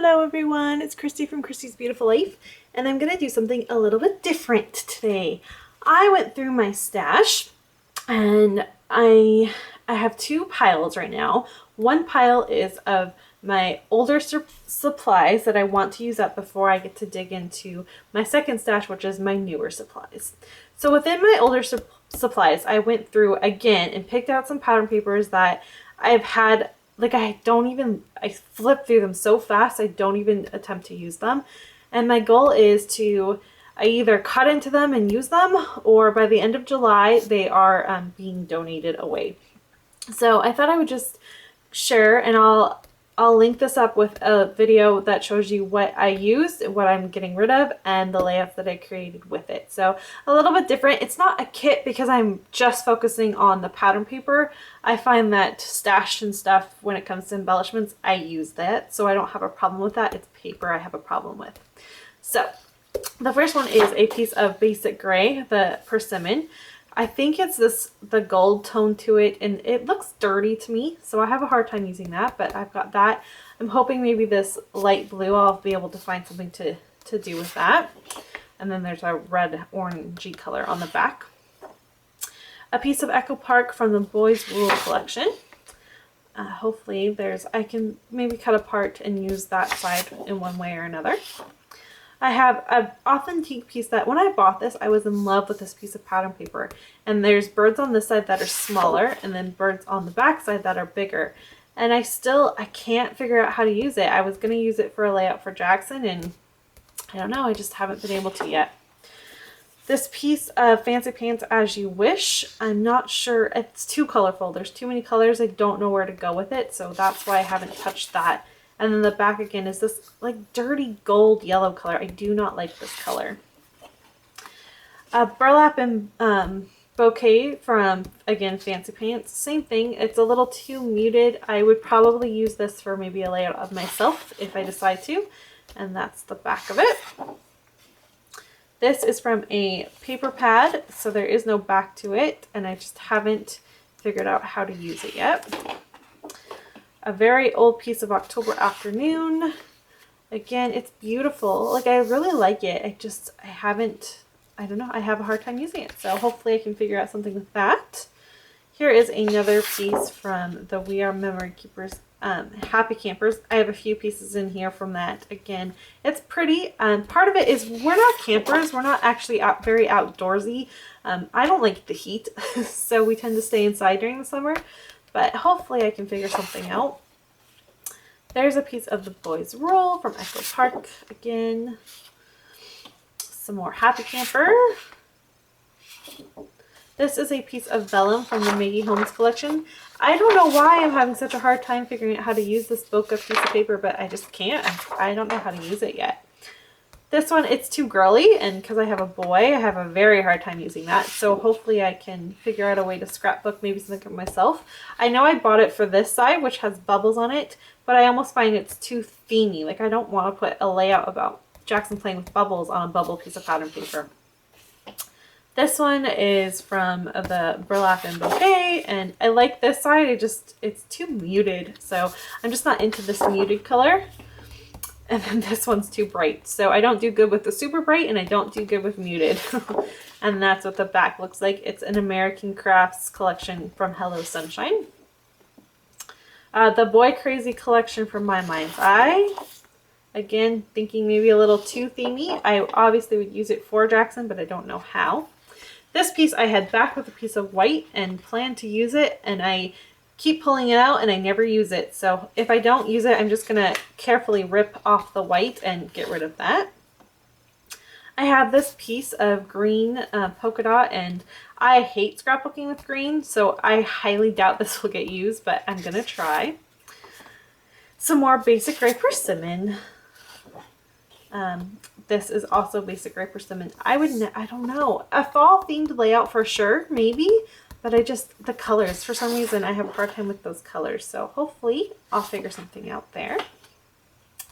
Hello everyone, it's Christy from Christy's Beautiful Life, and I'm gonna do something a little bit different today. I went through my stash and I have two piles right now. One pile is of my older supplies that I want to use up before I get to dig into my second stash, which is my newer supplies. So within my older supplies, I went through again and picked out some pattern papers that I've had. Like I flip through them so fast I don't even attempt to use them. And my goal is to I either cut into them and use them, or by the end of July they are being donated away. So I thought I would just share, and I'll link this up with a video that shows you what I used, what I'm getting rid of, and the layouts that I created with it. So a little bit different. It's not a kit because I'm just focusing on the pattern paper. I find that stash and stuff, when it comes to embellishments, I use that. So I don't have a problem with that. It's paper I have a problem with. So the first one is a piece of basic gray, the persimmon. I think it's the gold tone to it, and it looks dirty to me, so I have a hard time using that, but I've got that. I'm hoping maybe this light blue, I'll be able to find something to do with that. And then there's a red orangey color on the back. A piece of Echo Park from the Boys Rule collection. Hopefully I can maybe cut apart and use that side in one way or another. I have an authentic piece that when I bought this, I was in love with this piece of pattern paper. And there's birds on this side that are smaller, and then birds on the back side that are bigger. And I can't figure out how to use it. I was going to use it for a layout for Jackson, and I don't know, I just haven't been able to yet. This piece of Fancy Pants As You Wish, I'm not sure, it's too colorful. There's too many colors, I don't know where to go with it, so that's why I haven't touched that. And then the back again is this like dirty gold yellow color. I do not like this color. Burlap and bouquet from, again, Fancy Pants. Same thing. It's a little too muted. I would probably use this for maybe a layout of myself if I decide to. And that's the back of it. This is from a paper pad, so there is no back to it. And I just haven't figured out how to use it yet. A very old piece of October Afternoon. Again, it's beautiful. Like, I really like it. I don't know, I have a hard time using it. So hopefully I can figure out something with that. Here is another piece from the We Are Memory Keepers Happy Campers. I have a few pieces in here from that. Again, it's pretty. Part of it is we're not campers. We're not actually very outdoorsy. I don't like the heat, so we tend to stay inside during the summer. But hopefully I can figure something out. There's a piece of the Boys Rule from Echo Park again. Some more Happy Camper. This is a piece of vellum from the Maggie Holmes collection. I don't know why I'm having such a hard time figuring out how to use this bokeh piece of paper, but I just can't. I don't know how to use it yet. This one, it's too girly, and because I have a boy, I have a very hard time using that. So hopefully I can figure out a way to scrapbook maybe something for myself. I know I bought it for this side, which has bubbles on it, but I almost find it's too themey. Like, I don't want to put a layout about Jackson playing with bubbles on a bubble piece of pattern paper. This one is from the Burlap and Bouquet, and I like this side. It's too muted, so I'm just not into this muted color. And then this one's too bright. So I don't do good with the super bright, and I don't do good with muted. And that's what the back looks like. It's an American Crafts collection from Hello Sunshine. The Boy Crazy collection from My Mind's Eye. Again, thinking maybe a little too themey. I obviously would use it for Jackson, but I don't know how. This piece I had back with a piece of white and planned to use it, and I keep pulling it out and I never use it. So if I don't use it, I'm just going to carefully rip off the white and get rid of that. I have this piece of green polka dot, and I hate scrapbooking with green, so I highly doubt this will get used, but I'm going to try. Some more basic gray persimmon. This is also basic gray persimmon. I don't know. A fall themed layout for sure, maybe. But the colors, for some reason, I have a hard time with those colors. So hopefully I'll figure something out there.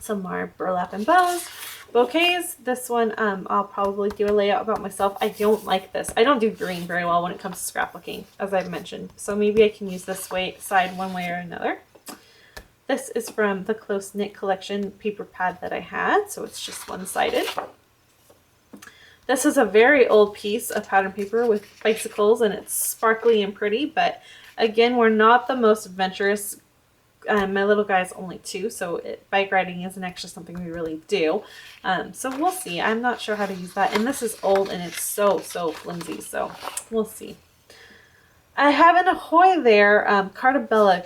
Some more burlap and bows. Bouquets. This one, I'll probably do a layout about myself. I don't like this. I don't do green very well when it comes to scrapbooking, as I've mentioned. So maybe I can use this side one way or another. This is from the Close Knit Collection paper pad that I had, so it's just one-sided. This is a very old piece of pattern paper with bicycles, and it's sparkly and pretty, but again, we're not the most adventurous. My little guy's only 2, so bike riding isn't actually something we really do. So we'll see. I'm not sure how to use that. And this is old and it's so flimsy, so we'll see. I have an Ahoy there, Carta Bella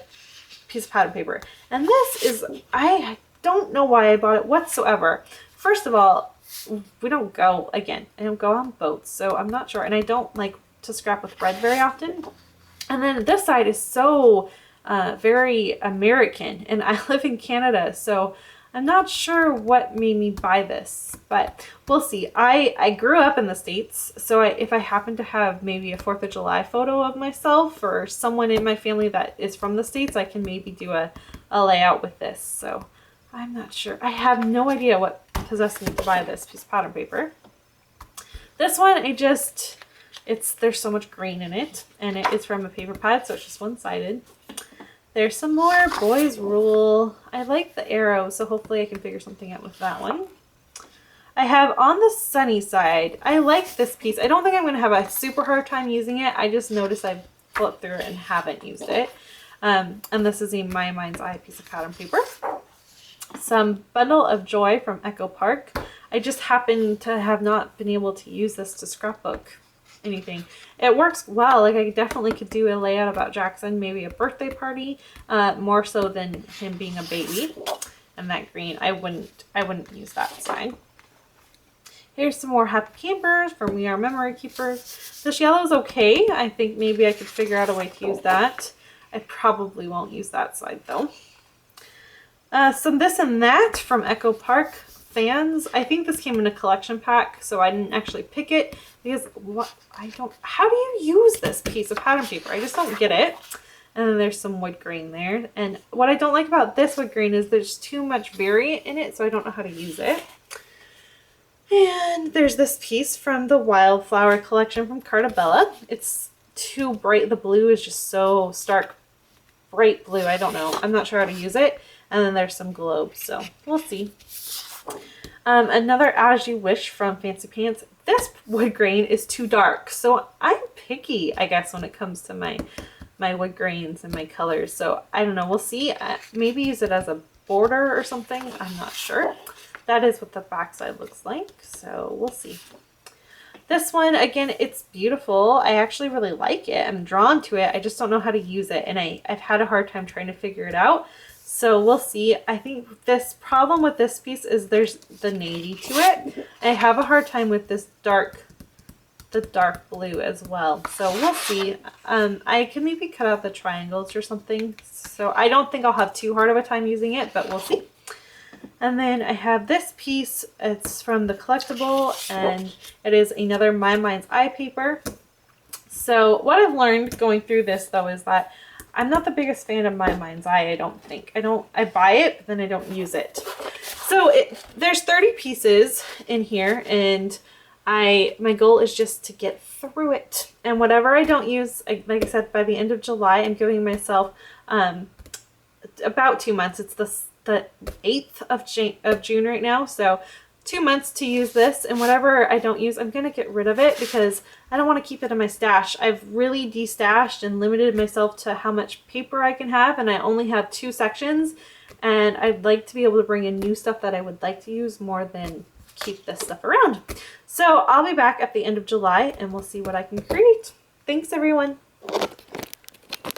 piece of pattern paper. And this is, I don't know why I bought it whatsoever. First of all, we don't go, again, I don't go on boats, so I'm not sure. And I don't like to scrap with thread very often. And then this side is so very American, and I live in Canada, so I'm not sure what made me buy this, but we'll see. I grew up in the States, so if I happen to have maybe a 4th of July photo of myself or someone in my family that is from the States, I can maybe do a layout with this. So I'm not sure. I have no idea what possessed me to buy this piece of pattern paper. This one, there's so much green in it, and it is from a paper pad, so it's just one-sided. There's some more Boys Rule. I like the arrow, so hopefully I can figure something out with that one. I have On the Sunny Side. I like this piece. I don't think I'm going to have a super hard time using it. I just noticed I've flipped through it and haven't used it. And this is a My Mind's Eye piece of pattern paper. Some Bundle of Joy from Echo Park. I just happen to have not been able to use this to scrapbook anything. It works well. Like, I definitely could do a layout about Jackson, maybe a birthday party, more so than him being a baby. And that green, I wouldn't use that side. Here's some more Happy Campers from We Are Memory Keepers. This yellow is okay. I think maybe I could figure out a way to use that. I probably won't use that side though. Some This and That from Echo Park fans. I think this came in a collection pack, so I didn't actually pick it because how do you use this piece of pattern paper? I just don't get it. And then there's some wood grain there. And what I don't like about this wood grain is there's too much variant in it, so I don't know how to use it. And there's this piece from the Wildflower collection from Carta Bella. It's too bright. The blue is just so stark, bright blue. I don't know. I'm not sure how to use it. And then there's some globes, so we'll see. Another As You Wish from Fancy Pants. This wood grain is too dark, so I'm picky, I guess, when it comes to my wood grains and my colors. So I don't know. We'll see. Maybe use it as a border or something. I'm not sure. That is what the backside looks like. So we'll see. This one, again, it's beautiful. I actually really like it. I'm drawn to it. I just don't know how to use it, and I've had a hard time trying to figure it out. So we'll see. I think this problem with this piece is there's the navy to it. I have a hard time with this the dark blue as well. So we'll see. I can maybe cut out the triangles or something. So I don't think I'll have too hard of a time using it, but we'll see. And then I have this piece. It's from the collectible, and it is another My Mind's Eye paper. So what I've learned going through this though is that I'm not the biggest fan of My Mind's Eye, I don't think. I buy it, but then I don't use it. So there's 30 pieces in here, and my goal is just to get through it. And whatever I don't use, like I said, by the end of July, I'm giving myself about 2 months. It's the 8th of June right now, so 2 months to use this, and whatever I don't use, I'm going to get rid of it because I don't want to keep it in my stash. I've really destashed and limited myself to how much paper I can have, and I only have 2 sections, and I'd like to be able to bring in new stuff that I would like to use more than keep this stuff around. So I'll be back at the end of July, and we'll see what I can create. Thanks, everyone.